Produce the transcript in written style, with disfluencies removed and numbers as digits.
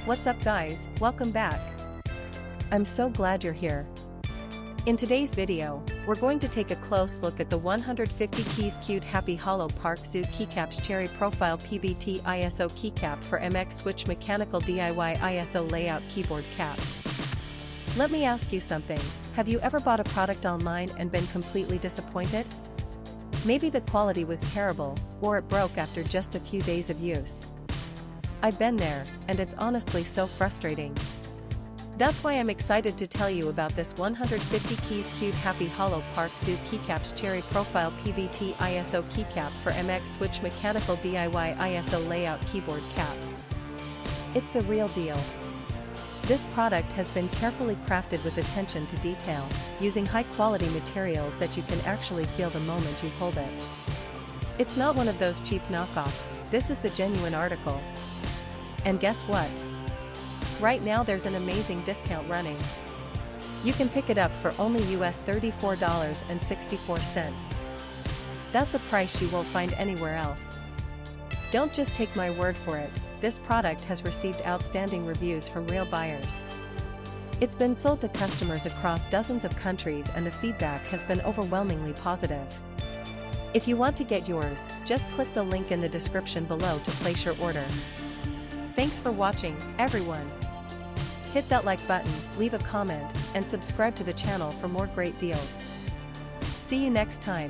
What's up guys, welcome back. I'm so glad you're here. In today's video, we're going to take a close look at the 150 keys cute Happy Hollow Park Zoo Keycaps Cherry Profile PBT ISO Keycap for MX Switch Mechanical DIY ISO Layout Keyboard Caps. Let me ask you something, have you ever bought a product online and been completely disappointed? Maybe the quality was terrible, or it broke after just a few days of use. I've been there, and it's honestly so frustrating. That's why I'm excited to tell you about this 150 keys cute Happy Hollow Park Zoo Keycaps Cherry Profile PBT ISO Keycap for MX Switch Mechanical DIY ISO Layout Keyboard Caps. It's the real deal. This product has been carefully crafted with attention to detail, using high-quality materials that you can actually feel the moment you hold it. It's not one of those cheap knockoffs, this is the genuine article. And guess what? Right now there's an amazing discount running. You can pick it up for only US $34.64. That's a price you won't find anywhere else. Don't just take my word for it, this product has received outstanding reviews from real buyers. It's been sold to customers across dozens of countries and the feedback has been overwhelmingly positive. If you want to get yours, just click the link in the description below to place your order. Thanks for watching, everyone. Hit that like button, leave a comment, and subscribe to the channel for more great deals. See you next time.